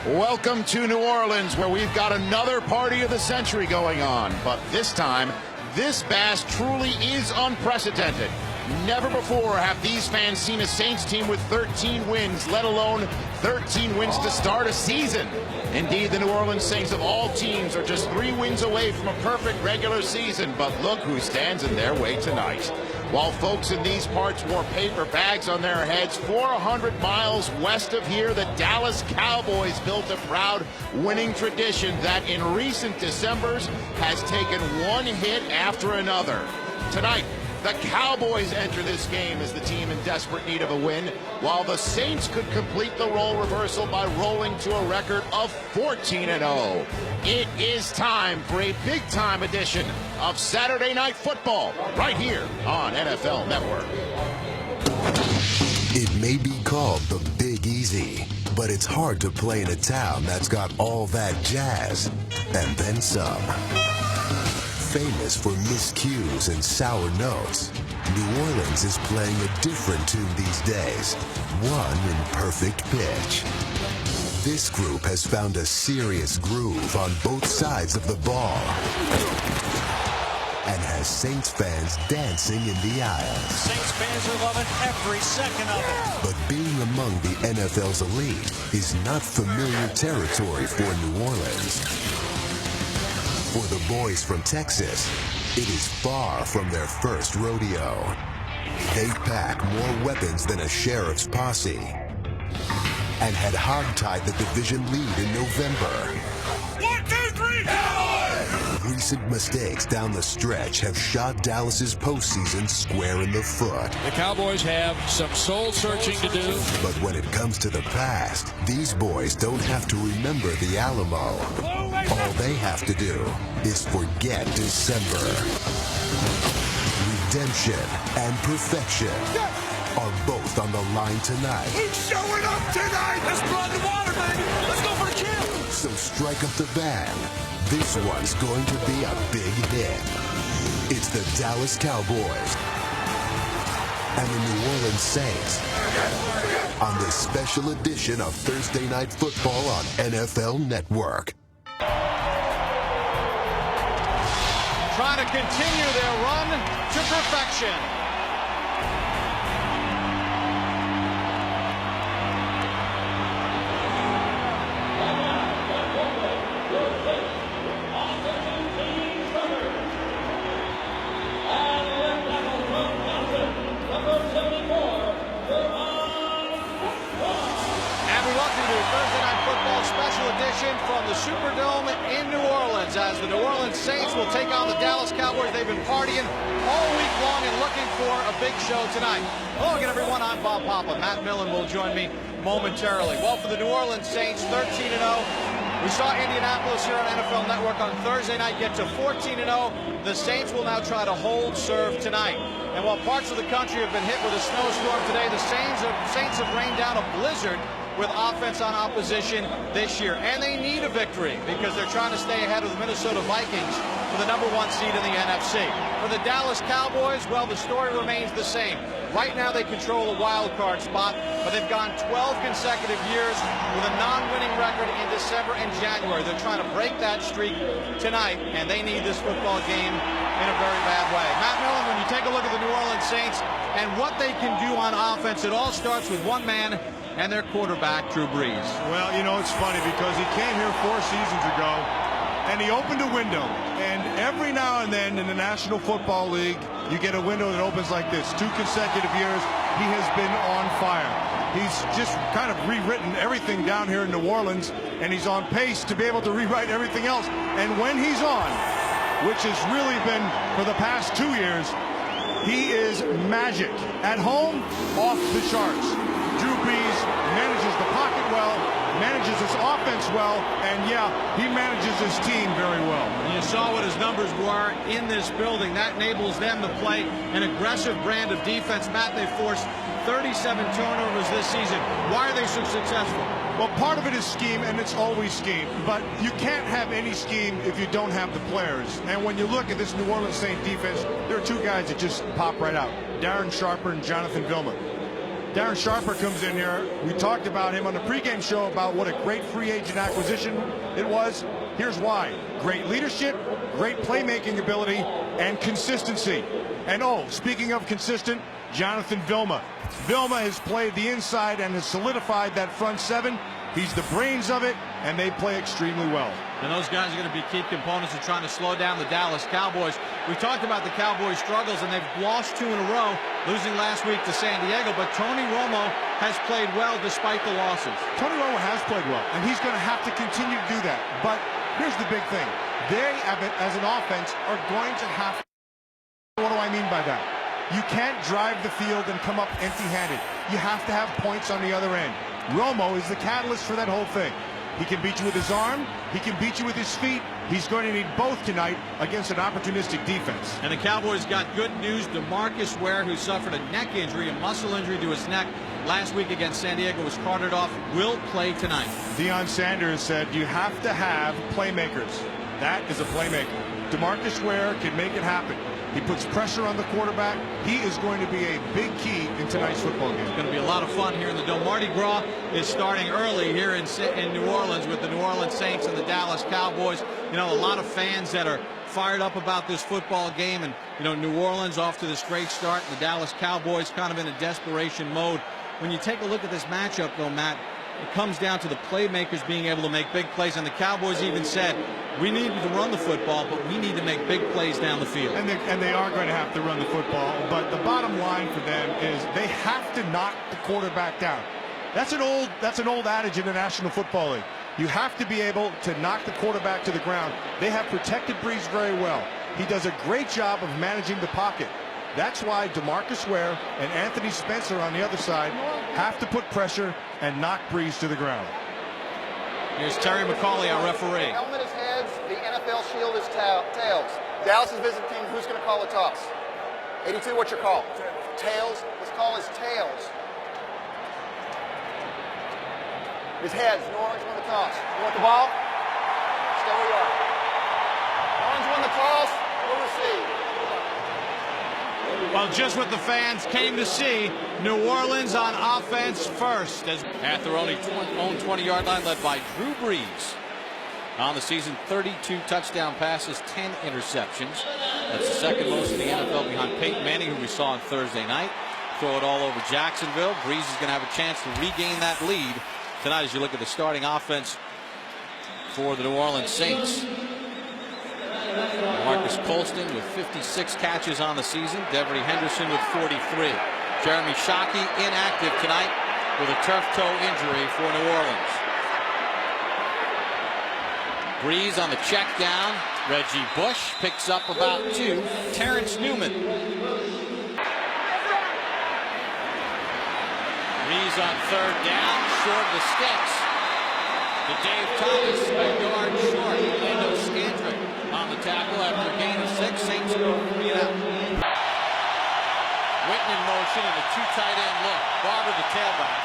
Welcome to New Orleans, where we've got another party of the century going on. But this time, this bash truly is unprecedented. Never before have these fans seen a Saints team with 13 wins, let alone 13 wins to start a season. Indeed, the New Orleans Saints of all teams are just 3 wins away from a perfect regular season. But look who stands in their way tonight. While folks in these parts wore paper bags on their heads, 400 miles west of here, the Dallas Cowboys built a proud winning tradition that in recent Decembers has taken one hit after another. Tonight, the Cowboys enter this game as the team in desperate need of a win, while the Saints could complete the role reversal by rolling to a record of 14-0. It is time for a big-time edition of Saturday Night Football right here on NFL Network. It may be called the Big Easy, but it's hard to play in a town that's got all that jazz and then some. Famous for miscues and sour notes, New Orleans is playing a different tune these days, one in perfect pitch. This group has found a serious groove on both sides of the ball and has Saints fans dancing in the aisles. Saints fans are loving every second of it. But being among the NFL's elite is not familiar territory for New Orleans. For the boys from Texas, it is far from their first rodeo. They pack more weapons than a sheriff's posse and had hogtied the division lead in November. 1, 2, 3, Cowboys! Recent mistakes down the stretch have shot Dallas's postseason square in the foot. The Cowboys have some soul-searching to do. But when it comes to the past, these boys don't have to remember the Alamo. All they have to do is forget December. Redemption and perfection are both on the line tonight. Who's showing up tonight? Let's blood the water, baby. Let's go for the kill. So strike up the band. This one's going to be a big hit. It's the Dallas Cowboys and the New Orleans Saints on this special edition of Thursday Night Football on NFL Network. Trying to continue their run to perfection. From the Superdome in New Orleans, as the New Orleans Saints will take on the Dallas Cowboys. They've been partying all week long and looking for a big show tonight. Hello again, everyone. I'm Bob Papa. Matt Millen will join me momentarily. Well, for the New Orleans Saints, 13-0. We saw Indianapolis here on NFL Network on Thursday night get to 14-0. The Saints will now try to hold serve tonight. And while parts of the country have been hit with a snowstorm today, the Saints have rained down a blizzard with offense on opposition this year. And they need a victory because they're trying to stay ahead of the Minnesota Vikings for the #1 seed in the NFC. For the Dallas Cowboys, well, the story remains the same. Right now they control a wild card spot, but they've gone 12 consecutive years with a non-winning record in December and January. They're trying to break that streak tonight, and they need this football game in a very bad way. Matt Millen, when you take a look at the New Orleans Saints and what they can do on offense, it all starts with one man and their quarterback, Drew Brees. Well, you know, it's funny because he came here 4 seasons ago, and he opened a window. And every now and then in the National Football League, you get a window that opens like this. 2 consecutive years, he has been on fire. He's just kind of rewritten everything down here in New Orleans, and he's on pace to be able to rewrite everything else. And when he's on, which has really been for the past 2 years, he is magic. At home, off the charts. Drew Brees manages the pocket well, manages his offense well, and yeah, he manages his team very well. You saw what his numbers were in this building. That enables them to play an aggressive brand of defense. Matt, they forced 37 turnovers this season. Why are they so successful? Well, part of it is scheme, and it's always scheme. But you can't have any scheme if you don't have the players. And when you look at this New Orleans Saints defense, there are 2 guys that just pop right out. Darren Sharper and Jonathan Vilma. Darren Sharper comes in here. We talked about him on the pregame show about what a great free agent acquisition it was. Here's why. Great leadership, great playmaking ability, and consistency. And oh, speaking of consistent, Jonathan Vilma. Vilma has played the inside and has solidified that front seven. He's the brains of it, and they play extremely well. And those guys are going to be key components of trying to slow down the Dallas Cowboys. We've talked about the Cowboys' struggles, and they've lost 2 in a row, losing last week to San Diego. But Tony Romo has played well despite the losses. Tony Romo has played well, and he's going to have to continue to do that. But here's the big thing. They, as an offense, are going to have to. What do I mean by that? You can't drive the field and come up empty-handed. You have to have points on the other end. Romo is the catalyst for that whole thing. He can beat you with his arm. He can beat you with his feet. He's going to need both tonight against an opportunistic defense. And the Cowboys got good news. DeMarcus Ware, who suffered a neck injury, a muscle injury to his neck last week against San Diego, was carted off, will play tonight. Deion Sanders said you have to have playmakers. That is a playmaker. DeMarcus Ware can make it happen. He puts pressure on the quarterback. He is going to be a big key in tonight's football game. It's going to be a lot of fun here in the Dome. Mardi Gras is starting early here in New Orleans with the New Orleans Saints and the Dallas Cowboys. You know, a lot of fans that are fired up about this football game. And, you know, New Orleans off to this great start. And the Dallas Cowboys kind of in a desperation mode. When you take a look at this matchup, though, Matt, it comes down to the playmakers being able to make big plays. And the Cowboys even said, we need to run the football, but we need to make big plays down the field. And they are going to have to run the football. But the bottom line for them is they have to knock the quarterback down. That's an old adage in the National Football League. You have to be able to knock the quarterback to the ground. They have protected Brees very well. He does a great job of managing the pocket. That's why DeMarcus Ware and Anthony Spencer on the other side have to put pressure and knock Brees to the ground. Here's Terry McCauley, our referee. Helmet is heads, the NFL shield is tails. Dallas is visiting team. Who's going to call the toss? 82, what's your call? Tails. His call is tails. His heads. New Orleans won the toss. You want the ball? Stay where you are. New Orleans won the toss. We'll receive. Well, just what the fans came to see, New Orleans on offense first. At their own 20-yard line, led by Drew Brees. On the season, 32 touchdown passes, 10 interceptions. That's the second most in the NFL behind Peyton Manning, who we saw on Thursday night. Throw it all over Jacksonville. Brees is going to have a chance to regain that lead tonight as you look at the starting offense for the New Orleans Saints. Marcus Colston with 56 catches on the season. Devery Henderson with 43. Jeremy Shockey inactive tonight with a turf toe injury for New Orleans. Brees on the check down. Reggie Bush picks up about 2. Terrence Newman. Brees on 3rd down, short of the sticks. To Dave Thomas, a yard short. Orlando Scandrick on the tackle after a gain of 6. Saints go 3 and out. Witten in motion and a 2 tight end look. Barber the tailback.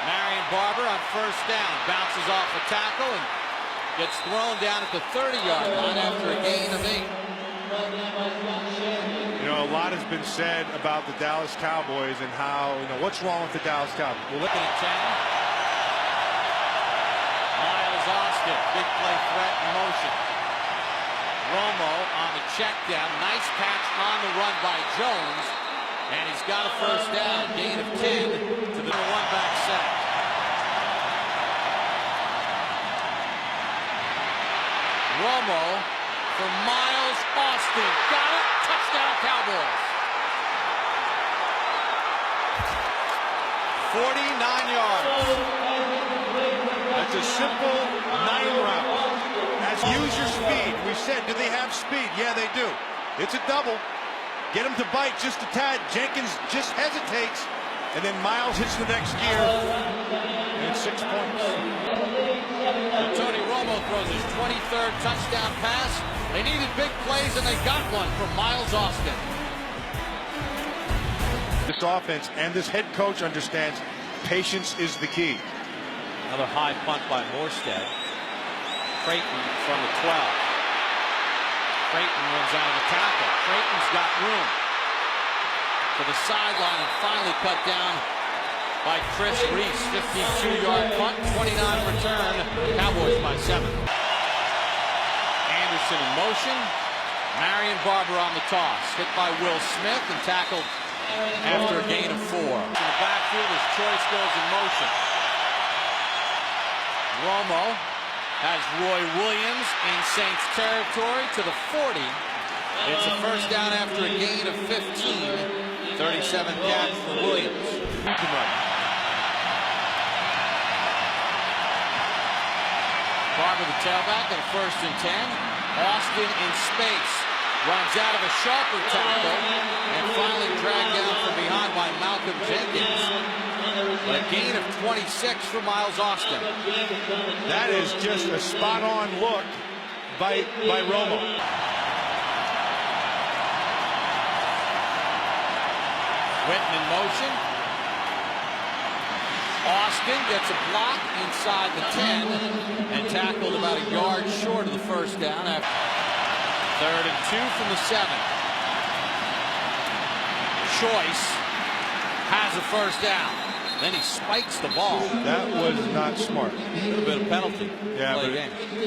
Marion Barber on 1st down. Bounces off a tackle and gets thrown down at the 30-yard line after a gain of 8. You know, a lot has been said about the Dallas Cowboys and how, you know, what's wrong with the Dallas Cowboys. We're looking at 10. Miles Austin, big play threat in motion. Romo on the check down. Nice catch on the run by Jones. And he's got a 1st down. Gain of 10 to the 1-back sack. Romo for Miles Austin. Got it. Touchdown Cowboys. 49 yards. It's a simple 9 route. Use your speed. We said, do they have speed? Yeah, they do. It's a double. Get him to bite just a tad. Jenkins just hesitates. And then Miles hits the next gear. And it's 6 points. And Tony Romo throws his 23rd touchdown pass. They needed big plays, and they got one from Miles Austin. This offense and this head coach understands patience is the key. Another high punt by Morstead. Creighton from the 12. Creighton runs out of the tackle. Creighton's got room to the sideline and finally cut down by Chris Brees. 52-yard punt, 29 return. Cowboys by 7. Anderson in motion. Marion Barber on the toss. Hit by Will Smith and tackled after a gain of 4. In the backfield as Choice goes in motion. Romo has Roy Williams in Saints territory to the 40. It's a first down after a gain of 15. 37 catch for Williams. Barber the tailback at a 1st and 10. Austin in space. Runs out of a sharper tackle and finally dragged down from behind by Malcolm Jenkins. But a gain of 26 for Miles Austin. That is just a spot-on look by Romo. Witten in motion. Austin gets a block inside the 10 and tackled about a yard short of the first down. After 3rd and 2 from the 7. Choice has a first down. Then he spikes the ball. That was not smart. A little bit of penalty. Yeah,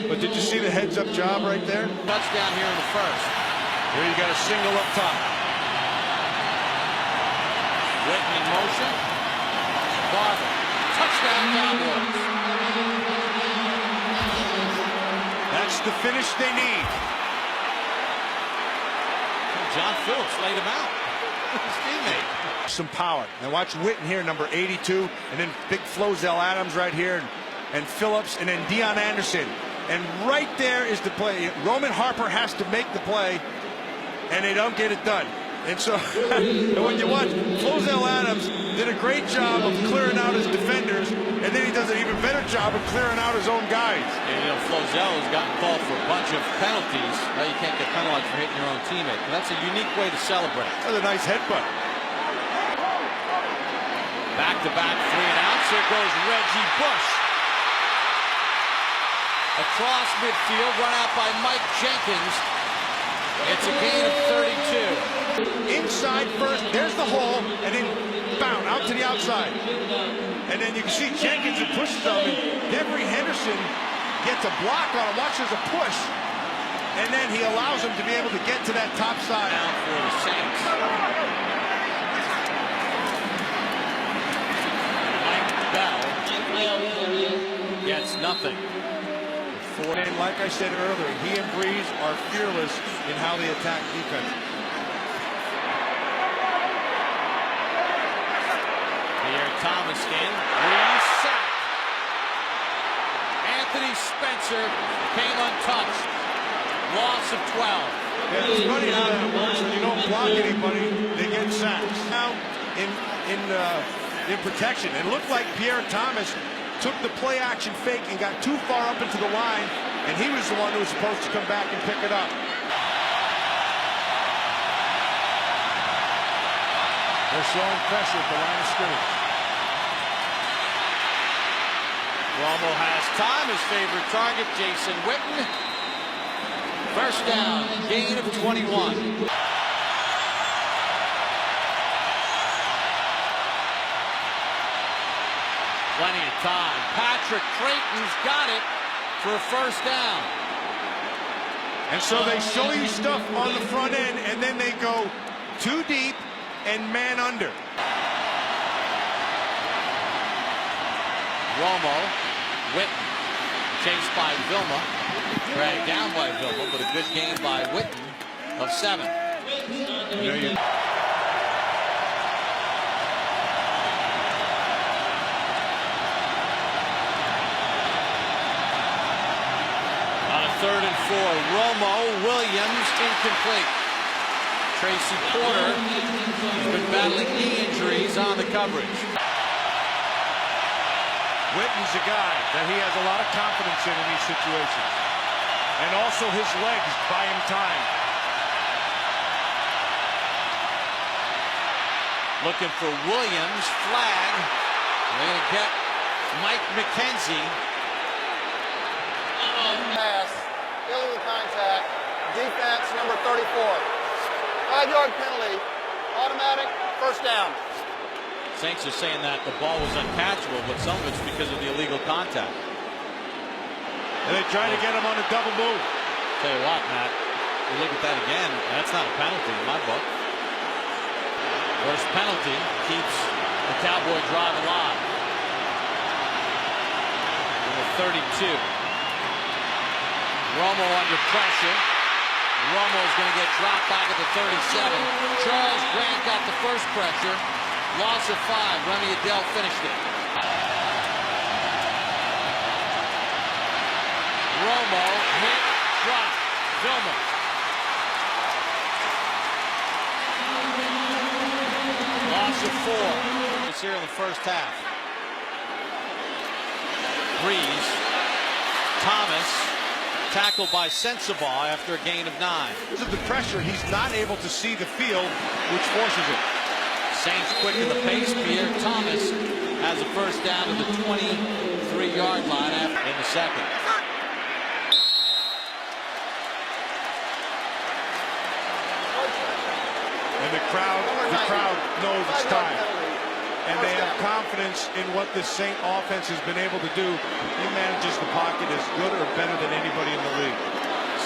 but did you see the heads-up job right there? Touchdown here in the 1st. Here you got a single up top. Witten in motion. Barber. Touchdown Cowboys. That's the finish they need. John Phillips laid him out. His teammate. Some power. And watch Witten here, number 82, and then big Flozell Adams right here, and Phillips, and then Deion Anderson. And right there is the play. Roman Harper has to make the play, and they don't get it done. And so, and when you watch, Flozell Adams did a great job of clearing out his defenders, and then he does an even better job of clearing out his own guys. And you know, Flozell has gotten called for a bunch of penalties. Now you can't get penalized for hitting your own teammate. And that's a unique way to celebrate. That's a nice headbutt. Back-to-back 3 and outs. Here goes Reggie Bush. Across midfield, run out by Mike Jenkins. It's a gain of 32. Inside first, there's the hole, and then bound out to the outside. And then you can see Jenkins and pushes him, and Devery Henderson gets a block on him. Watch, there's a push. And then he allows him to be able to get to that top side. Down for the Saints. Mike Bell gets nothing. And like I said earlier, he and Brees are fearless in how they attack defense. Pierre Thomas in. Brees sacked. Anthony Spencer came untouched. Loss of 12. Yeah, it's funny how that works. When you don't block anybody, they get sacks. Now in protection, it looked like Pierre Thomas took the play action fake and got too far up into the line, and he was the one who was supposed to come back and pick it up. They're showing pressure at the line of scrimmage. Romo has time. His favorite target, Jason Witten. First down, gain of 21. Plenty of time. Patrick Creighton's got it for a first down. And so they show you stuff on the front end, and then they go too deep and man under. Romo, Witten, chased by Vilma, dragged down by Vilma, but a good gain by Witten of 7. On a 3rd and 4, Romo, Williams, incomplete. Tracy Porter has been battling knee injuries on the coverage. Witten's a guy that he has a lot of confidence in these situations. And also his legs buy him time. Looking for Williams, flag. They're going to get Mike McKenzie. Pass, illegal contact, defense number 34. 5-yard penalty, automatic, first down. Saints are saying that the ball was uncatchable, but some of it's because of the illegal contact. And they try to get him on a double move. Tell you what, Matt, you look at that again, that's not a penalty in my book. First penalty keeps the Cowboy drive alive. Number 32. Romo under pressure. Romo's going to get dropped back at the 37. Charles Grant got the first pressure. Loss of 5. Remy Adele finished it. Romo hit, drop. Vilma. Loss of 4. It's here in the first half. Brees. Thomas. Tackled by Sensabaugh after a gain of 9. Because of the pressure, he's not able to see the field, which forces it. Saints quicken the pace. Pierre Thomas has a first down to the 23-yard line in the second. And the crowd knows it's time. And they have confidence in what this Saint offense has been able to do. He manages the pocket as good or better than anybody in the league.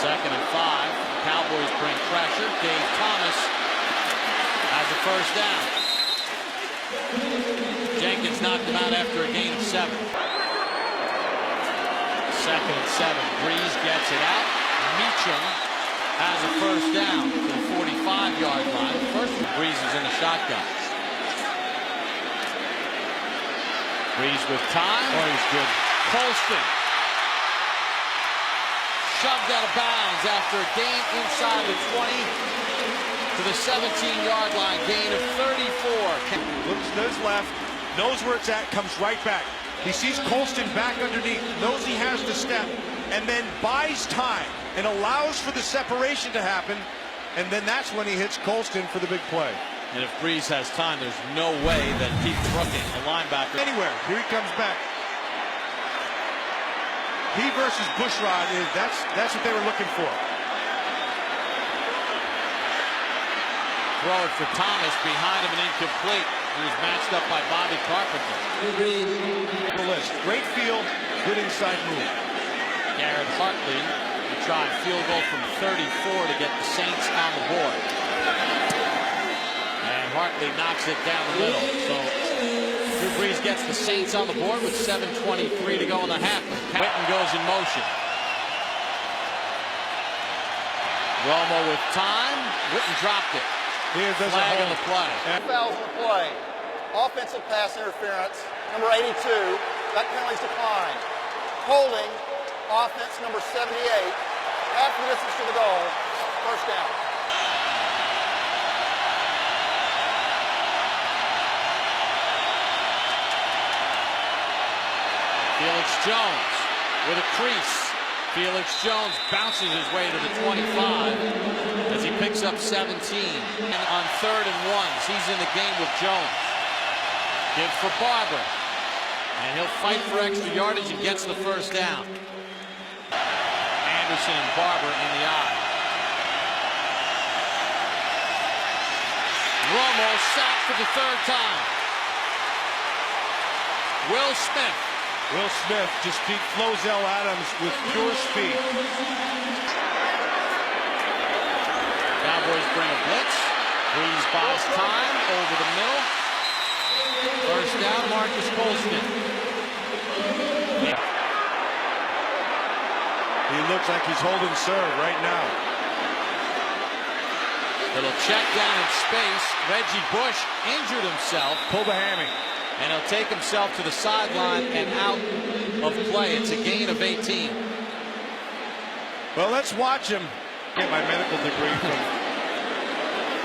Second and 5. Cowboys bring pressure. Dave Thomas has a first down. Jenkins knocked him out after a gain of 7. Second and 7. Brees gets it out. Meacham has a first down to the 45-yard line. First, Brees is in the shotgun. Brees with time. Oh, he's good. Colston shoved out of bounds after a gain inside the 20 to the 17-yard line. Gain of 34. Looks to his left, knows where it's at, comes right back. He sees Colston back underneath, knows he has the step, and then buys time and allows for the separation to happen, and then that's when he hits Colston for the big play. And if Brees has time, there's no way that Pete Brooking, a linebacker, Anywhere, here he comes back. He versus Bushrod that's what they were looking for. throw it for Thomas behind him and incomplete. He was matched up by Bobby Carpenter. Great feel, good inside move. Garrett Hartley to try a field goal from 34 to get the Saints on the board. And Hartley knocks it down the middle. So Drew Brees gets the Saints on the board with 7:23 to go in the half. Witten goes in motion. Romo with time. Witten dropped it. Here does Flag on the play. Fouls on the play. Offensive pass interference, number 82. That penalty's declined. Holding, offense number 78. Half the distance to the goal. First down. Felix Jones with a crease. Felix Jones bounces his way to the 25 as he picks up 17. And on 3rd and 1, he's in the game with Jones. Gives for Barber. And he'll fight for extra yardage and gets the first down. Anderson and Barber in the eye. Romo sacked for the 3rd time. Will Smith. Will Smith just beat Flozell Adams with pure speed. Cowboys bring a blitz. Brees buys time over the middle. First down, Marcus Colston. He looks like he's holding serve right now. Little check down in space. Reggie Bush injured himself. Pulled a hammy. And he'll take himself to the sideline and out of play. It's a gain of 18. Well, let's watch him get my medical degree from.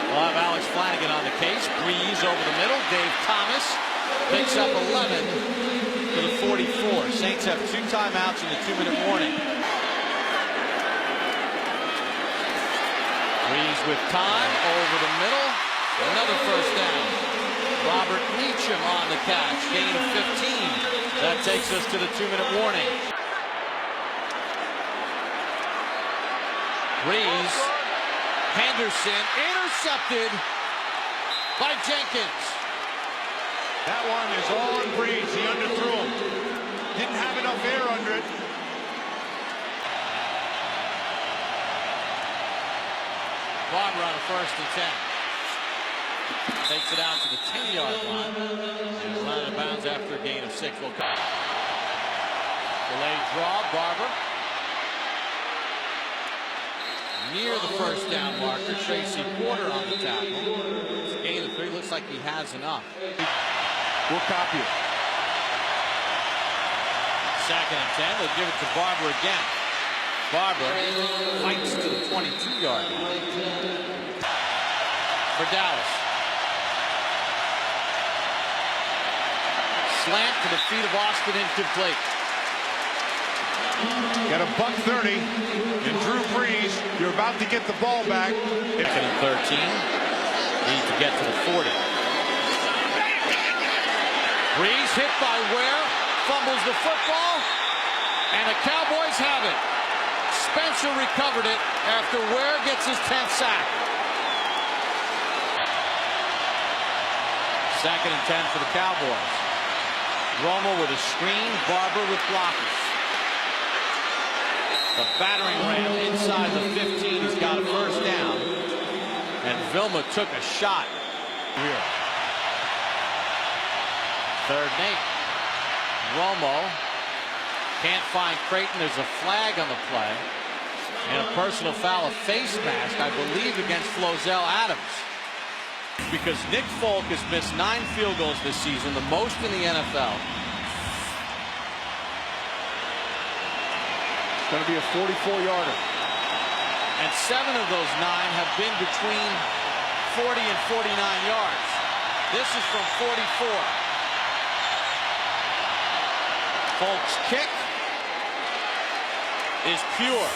We'll have Alex Flanagan on the case. Brees over the middle. Dave Thomas picks up 11 to the 44. Saints have 2 timeouts and a 2-minute warning. Brees with time over the middle. Another first down. Robert Meacham on the catch. Gain of 15. That takes us to the 2-minute warning. Brees. Henderson intercepted by Jenkins. That one is all on Brees. He underthrew him. Didn't have enough air under it. Barber on a 1st and 10. Takes it out to the 10-yard line. And is out of bounds after a gain of 6. Will come. Delayed draw. Barber. Near the 1st down marker. Tracy Porter on the tackle. Gain of 3. Looks like he has enough. We'll copy it. 2nd and 10. They'll give it to Barber again. Barber fights to the 22-yard line for Dallas. Slant to the feet of Austin, incomplete. Got a $130 and Drew Brees. You're about to get the ball back. 2nd and 13. Need to get to the 40. Brees hit by Ware, fumbles the football, and the Cowboys have it. Spencer recovered it after Ware gets his 10th sack. 2nd and 10 for the Cowboys. Romo with a screen, Barber with blockers. The battering ram inside the 15. He's got a 1st down. And Vilma took a shot. Here. 3rd and 8. Romo can't find Creighton. There's a flag on the play. And a personal foul, a face mask, I believe, against Flozell Adams. Because Nick Folk has missed 9 field goals this season, the most in the NFL. It's going to be a 44-yarder. And 7 of those 9 have been between 40 and 49 yards. This is from 44. Folk's kick is pure.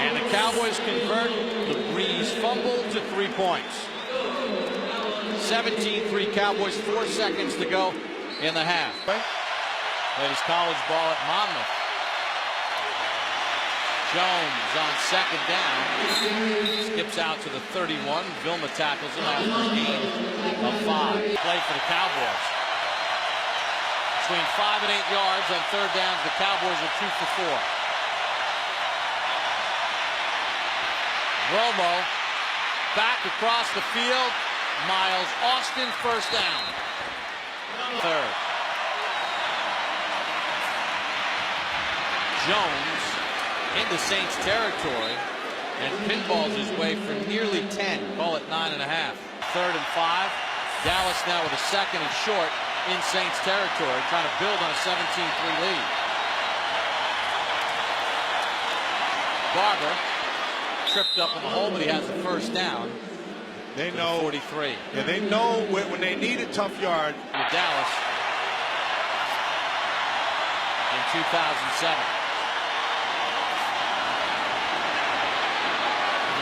And the Cowboys convert the Brees fumble to 3 points. 17-3 Cowboys, 4 seconds to go in the half. Played his college ball at Monmouth. Jones on 2nd down. Skips out to the 31. Vilma tackles him after a gain of 5. Play for the Cowboys. Between 5 and 8 yards on 3rd downs, the Cowboys are 2 for 4. Romo back across the field. Miles Austin 1st down. 3rd. Jones into Saints territory and pinballs his way for nearly 10. Call it 9.5. 3rd and 5. Dallas now with a 2nd and short in Saints territory, trying to build on a 17-3 lead. Barber tripped up in the hole, but he has the 1st down. They know 43. Yeah, they know when they need a tough yard. With Dallas in 2007.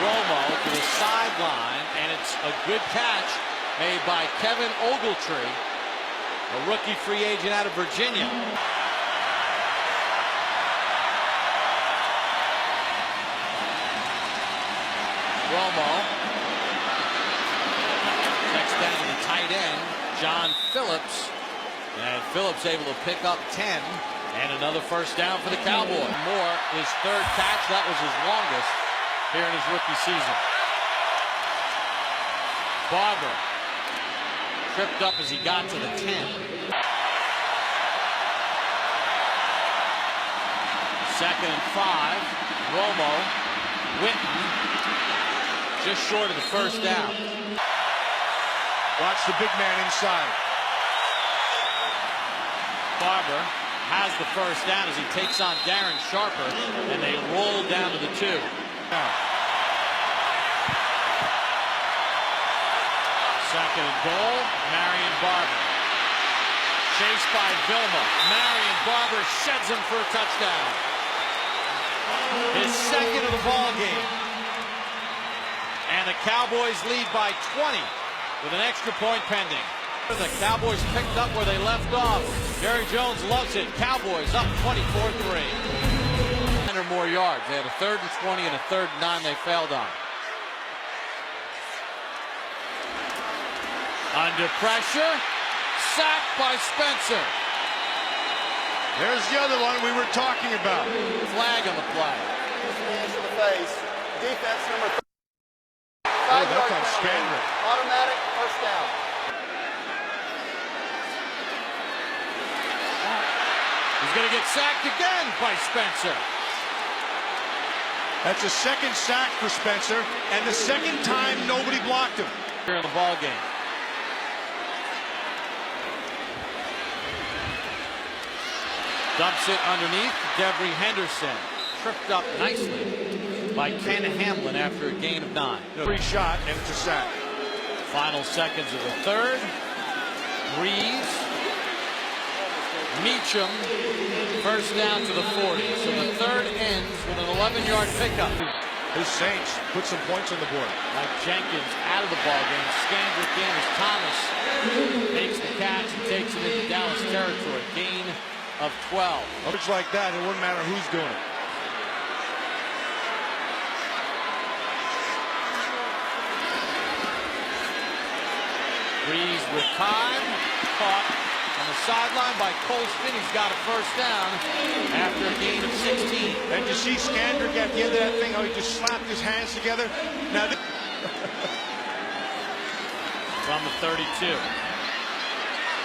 Romo to the sideline, and it's a good catch made by Kevin Ogletree, a rookie free agent out of Virginia. Romo checks down to the tight end, John Phillips, and Phillips able to pick up 10 and another 1st down for the Cowboys. Moore, his 3rd catch, that was his longest here in his rookie season. Barber tripped up as he got to the 10. 2nd and 5. Romo, Witten, just short of the 1st down. Watch the big man inside. Barber has the 1st down as he takes on Darren Sharper, and they roll down to the 2. Now. 2nd and goal, Marion Barber. Chased by Vilma. Marion Barber sheds him for a touchdown. His 2nd of the ball game. And the Cowboys lead by 20 with an extra point pending. The Cowboys picked up where they left off. Jerry Jones loves it. Cowboys up 24-3. 10 or more yards. They had a 3rd and 20 and a 3rd and 9 they failed on. Under pressure. Sacked by Spencer. There's the other one we were talking about. Flag on the play. Hands to the face. Defense number 3. Oh, that's on Scandrick. Automatic first down. He's going to get sacked again by Spencer. That's a second sack for Spencer, and the second time nobody blocked him. Here in the ball game. Dumps it underneath. Devery Henderson tripped up nicely by Ken Hamlin after a gain of 9. Free shot, and it's a sack. Final seconds of the third. Brees. Meacham. First down to the 40. So the third ends with an 11-yard pickup. His Saints put some points on the board. Mike Jenkins out of the ball game. Scandrick in as Thomas makes the catch and takes it into Dallas territory. Gain of 12. Looks like that, it wouldn't matter who's doing it. Brees with time. Caught on the sideline by Colston. He's got a first down after a gain of 16. And you see Scandrick at the end of that thing, how he just slapped his hands together? Now, From the 32.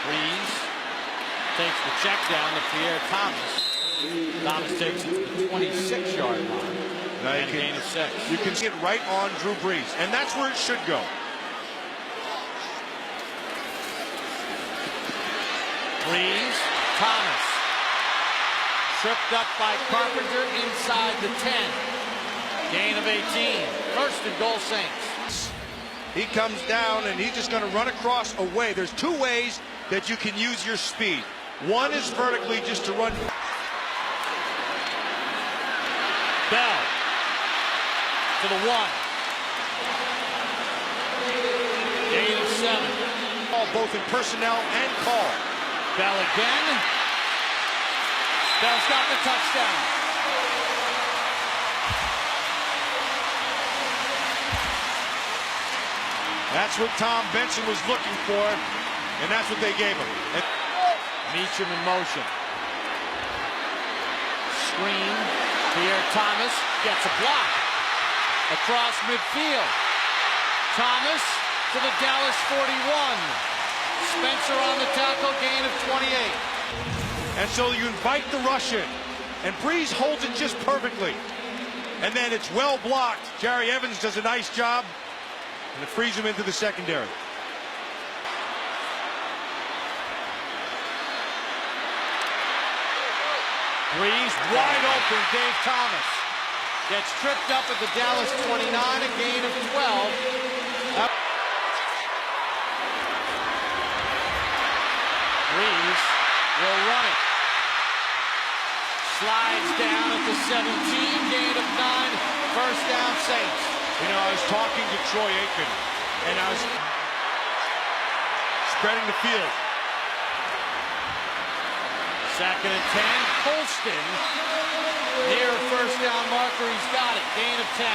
Brees takes the check down to Pierre Thomas. Thomas takes it to the 26-yard line. And a gain of 6. You can see it right on Drew Brees, and that's where it should go. Brees, Thomas. Tripped up by Carpenter inside the 10. Gain of 18. First and goal, Saints. He comes down, and he's just going to run across a way. There's two ways that you can use your speed. One is vertically, just to run. Bell to the 1. Gain of 7. Both in personnel and call. Bell again. Bell's got the touchdown. That's what Tom Benson was looking for, and that's what they gave him. Meacham in motion. Screen. Pierre Thomas gets a block. Across midfield. Thomas to the Dallas 41. Spencer on the tackle, gain of 28. And so you invite the rush in, and Brees holds it just perfectly. And then it's well blocked. Jerry Evans does a nice job, and it frees him into the secondary. Brees wide open. Dave Thomas gets tripped up at the Dallas 29, a gain of 12. Brees will run it. Slides down at the 17, gain of 9, first down Saints. You know, I was talking to Troy Aikman, and I was spreading the field. Second and 10, Colston near a first down marker. He's got it, gain of 10.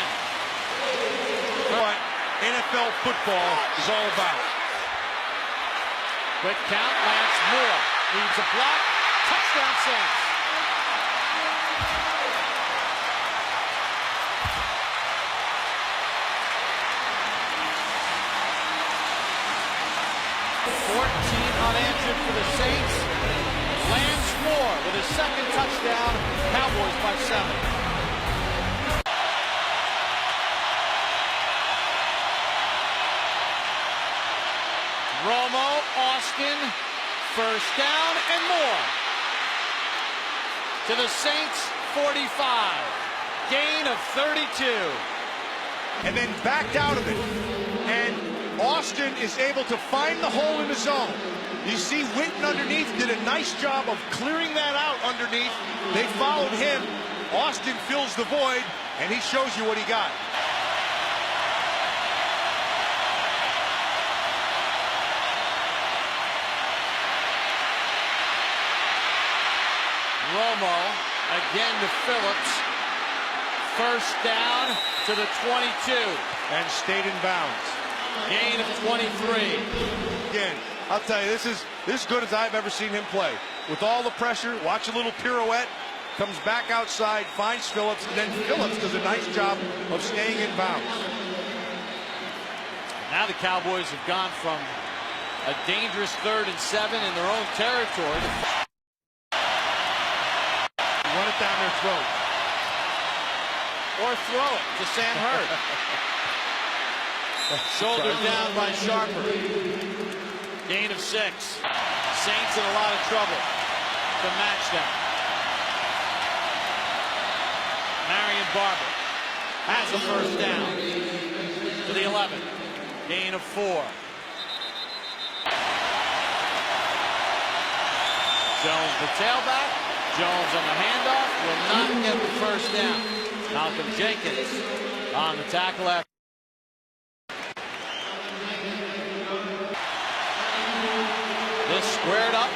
What NFL football is all about. Quick count, Lance Moore needs a block, touchdown Saints. Unanswered for the Saints. Lance Moore with his second touchdown. Cowboys by 7. Romo, Austin, first down and more. To the Saints 45. Gain of 32. And then backed out of it. And Austin is able to find the hole in the zone. You see Winton underneath did a nice job of clearing that out underneath. They followed him. Austin fills the void, and he shows you what he got. Romo again to Phillips. First down to the 22. And stayed in bounds. Gain of 23. Again, I'll tell you, this is as good as I've ever seen him play. With all the pressure, watch a little pirouette, comes back outside, finds Phillips, and then Phillips does a nice job of staying in bounds. Now the Cowboys have gone from a dangerous 3rd and 7 in their own territory. Run it down their throat. Or throw it to Sam Hurd. Shouldered down by Sharper. Gain of 6. Saints in a lot of trouble to match them. Marion Barber has the first down to the 11. Gain of 4. Jones the tailback. Jones on the handoff will not get the first down. Malcolm Jenkins on the tackle after. This squared up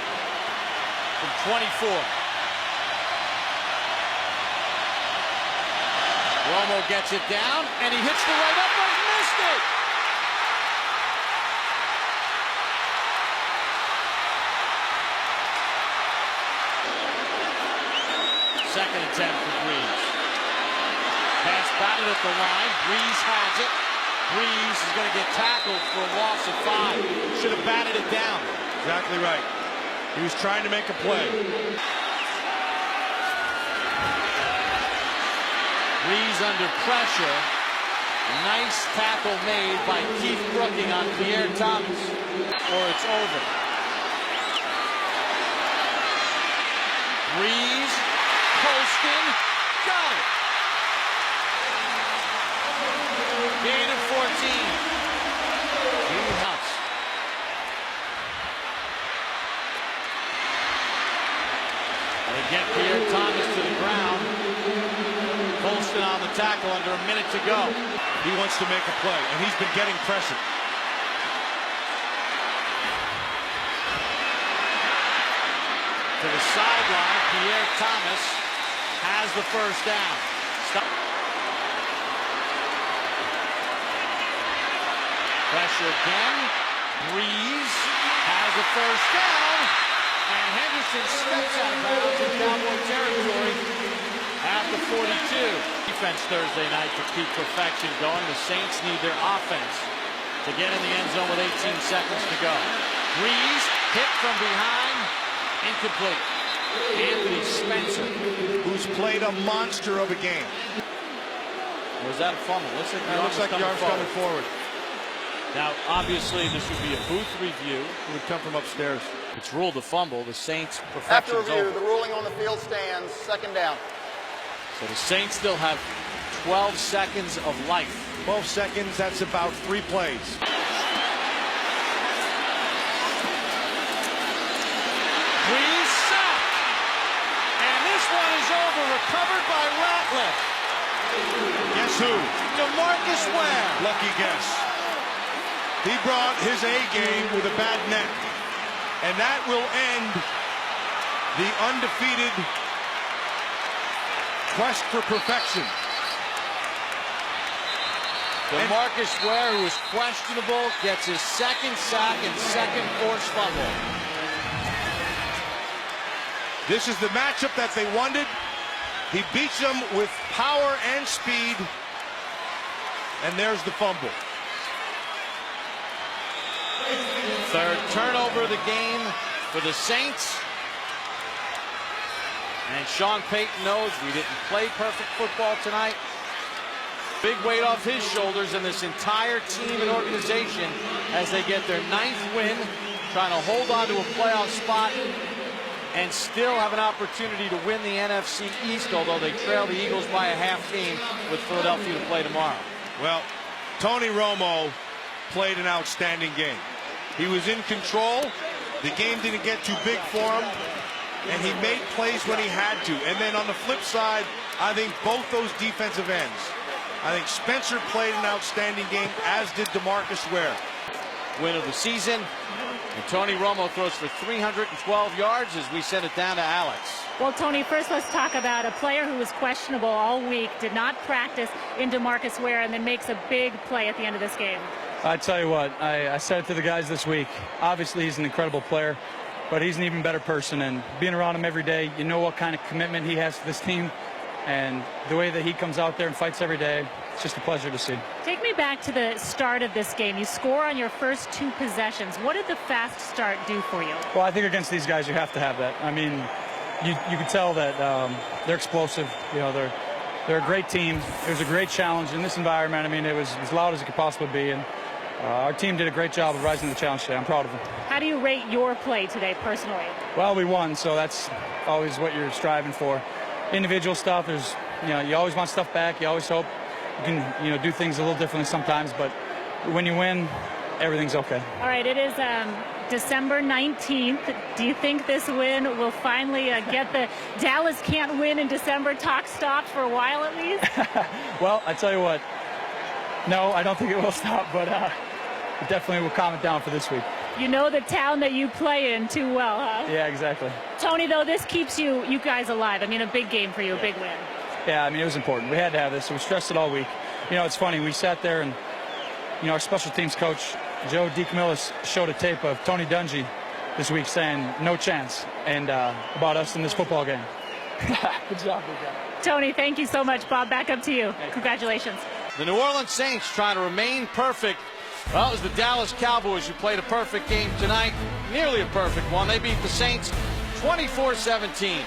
from 24. Romo gets it down, and he hits the right up, but missed it. Second attempt for Brees. Pass batted at the line. Brees has it. Brees is going to get tackled for a loss of 5. Should have batted it down. Exactly right. He was trying to make a play. Brees under pressure. Nice tackle made by Keith Brooking on Pierre Thomas. Or it's over. Brees, Colston, got it. Gain of 14. They get Pierre Thomas to the ground. Colston on the tackle under a minute to go. He wants to make a play, and he's been getting pressure. To the sideline, Pierre Thomas has the first down. Stop. Pressure again. Brees has the first down. And Henderson steps out of bounds in Cowboy territory at the 42. Defense Thursday night to keep perfection going. The Saints need their offense to get in the end zone with 18 seconds to go. Brees hit from behind. Incomplete. Anthony Spencer, who's played a monster of a game. Was that a fumble? Looks like the arm's coming forward. Now, obviously, this would be a booth review. It would come from upstairs. It's ruled a fumble. The Saints' perfection After is review, over. the ruling on the field stands. Second down. So the Saints still have 12 seconds of life. 12 seconds, that's about 3 plays. Brees sacked. And this one is over. Recovered by Ratliff. Guess who? DeMarcus Ware. Lucky guess. He brought his A game with a bad neck. And that will end the undefeated quest for perfection. DeMarcus Ware, who is questionable, gets his second sack and second forced fumble. This is the matchup that they wanted. He beats them with power and speed. And there's the fumble. Third turnover of the game for the Saints. And Sean Payton knows we didn't play perfect football tonight. Big weight off his shoulders and this entire team and organization as they get their 9th win, trying to hold on to a playoff spot and still have an opportunity to win the NFC East, although they trail the Eagles by a half game with Philadelphia to play tomorrow. Well, Tony Romo played an outstanding game. He was in control. The game didn't get too big for him, and he made plays when he had to. And then on the flip side, I think both those defensive ends, I think Spencer played an outstanding game, as did DeMarcus Ware. Win of the season. And Tony Romo throws for 312 yards as we send it down to Alex. Well, Tony, first let's talk about a player who was questionable all week, did not practice in DeMarcus Ware, and then makes a big play at the end of this game. I tell you what, I said it to the guys this week. Obviously, he's an incredible player, but he's an even better person. And being around him every day, you know what kind of commitment he has to this team. And the way that he comes out there and fights every day, it's just a pleasure to see. Take me back to the start of this game. You score on your first 2 possessions. What did the fast start do for you? Well, I think against these guys, you have to have that. I mean, you can tell that they're explosive. You know, they're a great team. It was a great challenge in this environment. I mean, it was as loud as it could possibly be. And our team did a great job of rising to the challenge today. I'm proud of them. How do you rate your play today, personally? Well, we won, so that's always what you're striving for. Individual stuff, you always want stuff back. You always hope you can, do things a little differently sometimes. But when you win, everything's okay. All right, it is December 19th. Do you think this win will finally get the Dallas can't win in December talk stopped for a while at least? Well, I tell you what, no, I don't think it will stop, but it definitely will calm it down for this week. You know the town that you play in too well, huh? Yeah, exactly. Tony, though, this keeps you guys alive. I mean, a big game for you, a big win. Yeah, I mean, it was important. We had to have this. We stressed it all week. It's funny. We sat there and, our special teams coach, Joe DeCamillis, showed a tape of Tony Dungy this week saying no chance and about us in this football game. Good job, big guy. Tony, thank you so much. Bob, back up to you. Congratulations. The New Orleans Saints trying to remain perfect. Well, it was the Dallas Cowboys who played a perfect game tonight, nearly a perfect one. They beat the Saints 24-17.